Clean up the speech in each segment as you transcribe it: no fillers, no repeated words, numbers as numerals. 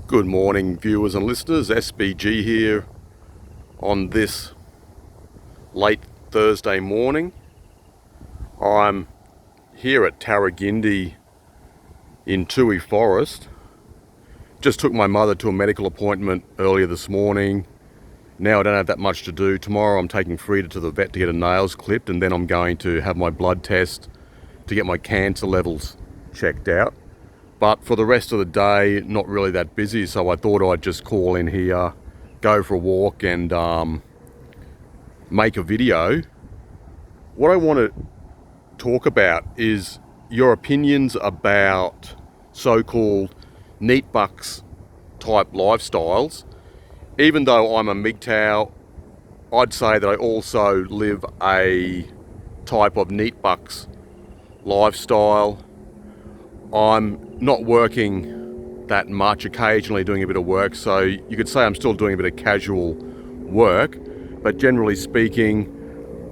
Good morning, viewers and listeners. SBG here on this late Thursday morning. I'm here at Tarragindi in Toohey Forest. Just took my mother to a medical appointment earlier this morning. Now I don't have that much to do. Tomorrow I'm taking Frida to the vet to get her nails clipped, and then I'm going to have my blood test to get my cancer levels checked out. But for the rest of the day, not really that busy, so I thought I'd just call in here, go for a walk and make a video. What I want to talk about is your opinions about so-called NEETbux type lifestyles. Even though I'm a MGTOW, I'd say that I also live a type of NEETbux lifestyle. I'm not working that much, occasionally doing a bit of work, so you could say I'm still doing a bit of casual work, but generally speaking,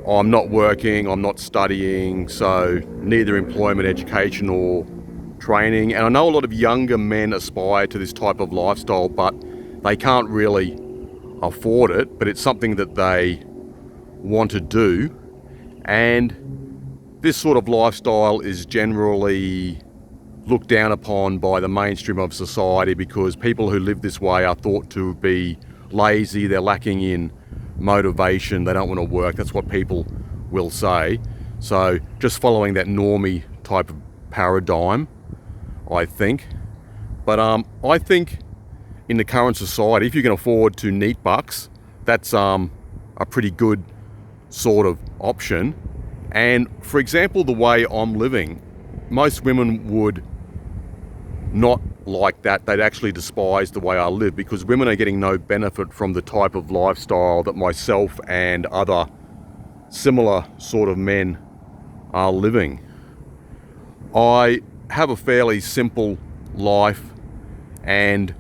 I'm not working, I'm not studying, so neither employment, education or training. And I know a lot of younger men aspire to this type of lifestyle, but they can't really afford it, but it's something that they want to do. And this sort of lifestyle is generally looked down upon by the mainstream of society because people who live this way are thought to be lazy, they're lacking in motivation, they don't want to work. That's what people will say. So just following that normie type of paradigm, I think. But I think in the current society, if you can afford to NEETbux, that's a pretty good sort of option. And for example, the way I'm living, most women would not like that. They'd actually despise the way I live because women are getting no benefit from the type of lifestyle that myself and other similar sort of men are living. I have a fairly simple life and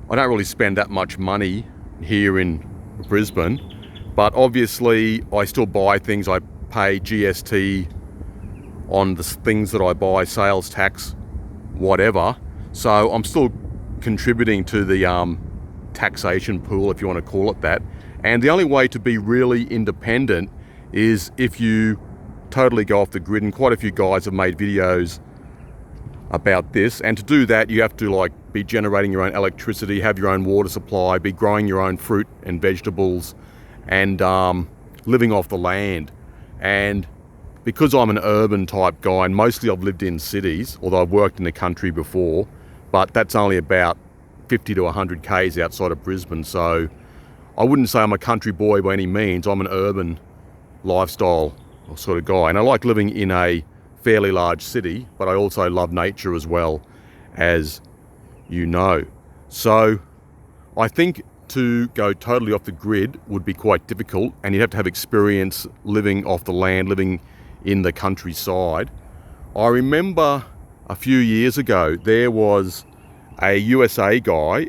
I don't really spend that much money here in Brisbane, but obviously I still buy things. I pay GST on the things that I buy, sales tax, whatever. So I'm still contributing to the taxation pool, if you want to call it that. And the only way to be really independent is if you totally go off the grid, and quite a few guys have made videos about this. And to do that, you have to be generating your own electricity, have your own water supply, be growing your own fruit and vegetables, and living off the land. And because I'm an urban type guy, and mostly I've lived in cities, although I've worked in the country before, but that's only about 50 to 100 k's outside of Brisbane. So I wouldn't say I'm a country boy by any means. I'm an urban lifestyle sort of guy. And I like living in a fairly large city, but I also love nature as well, as you know. So I think to go totally off the grid would be quite difficult, and you'd have to have experience living off the land, living in the countryside. I remember a few years ago there was a USA guy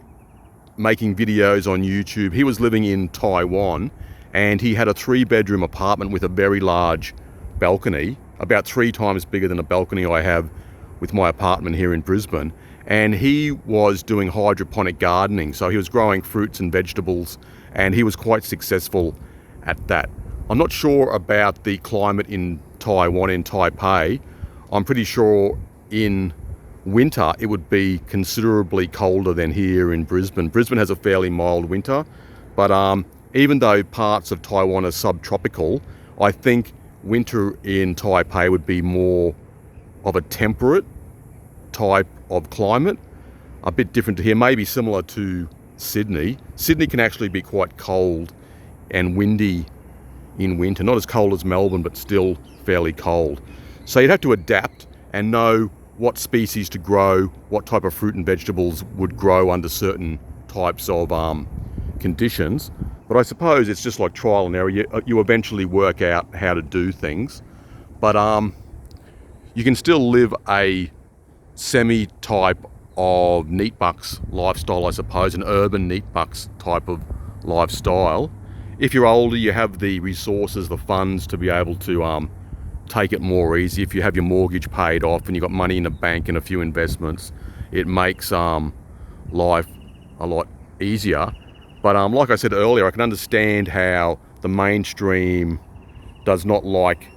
making videos on YouTube. He was living in Taiwan and he had a 3-bedroom apartment with a very large balcony, about 3 times bigger than a balcony I have with my apartment here in Brisbane. And he was doing hydroponic gardening, so he was growing fruits and vegetables, and he was quite successful at that. I'm not sure about the climate in Taiwan, in Taipei. I'm pretty sure in winter it would be considerably colder than here in Brisbane. Brisbane has a fairly mild winter, but even though parts of Taiwan are subtropical, I think winter in Taipei would be more of a temperate type of climate, a bit different to here, maybe similar to Sydney. Sydney can actually be quite cold and windy in winter, not as cold as Melbourne, but still fairly cold. So you'd have to adapt and know what species to grow, what type of fruit and vegetables would grow under certain types of conditions. But I suppose it's just like trial and error. You eventually work out how to do things. But you can still live a semi-type of NEETbux lifestyle, I suppose, an urban NEETbux type of lifestyle. If you're older, you have the resources, the funds to be able to take it more easy. If you have your mortgage paid off and you've got money in the bank and a few investments, it makes life a lot easier. But like I said earlier, I can understand how the mainstream does not like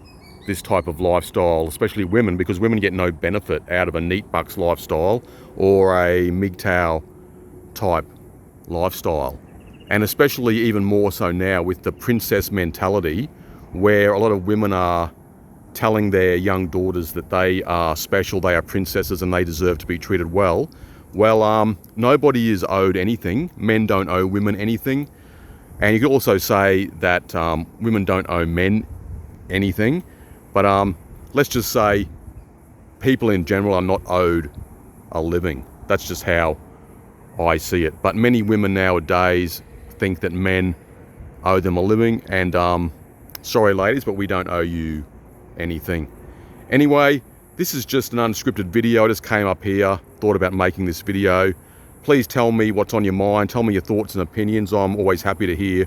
this type of lifestyle, especially women, because women get no benefit out of a NEETbux lifestyle or a MGTOW type lifestyle. And especially even more so now with the princess mentality, where a lot of women are telling their young daughters that they are special, they are princesses and they deserve to be treated well. Well, nobody is owed anything. Men don't owe women anything. And you could also say that women don't owe men anything. But let's just say people in general are not owed a living. That's just how I see it. But many women nowadays think that men owe them a living, and sorry ladies, but we don't owe you anything. Anyway, this is just an unscripted video. I just came up here, thought about making this video. Please tell me what's on your mind. Tell me your thoughts and opinions. I'm always happy to hear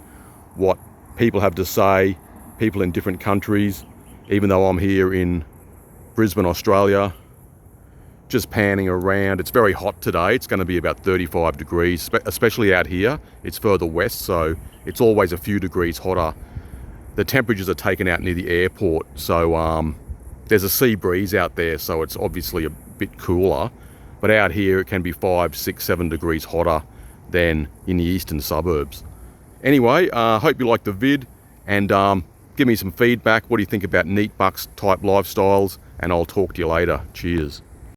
what people have to say, people in different countries, even though I'm here in Brisbane, Australia, just panning around. It's very hot today. It's going to be about 35 degrees, especially out here. It's further west, so it's always a few degrees hotter. The temperatures are taken out near the airport, so there's a sea breeze out there, so it's obviously a bit cooler. But out here it can be 5, 6, 7 degrees hotter than in the eastern suburbs. Anyway, hope you liked the vid, and give me some feedback. What do you think about NEETbux type lifestyles? And I'll talk to you later. Cheers.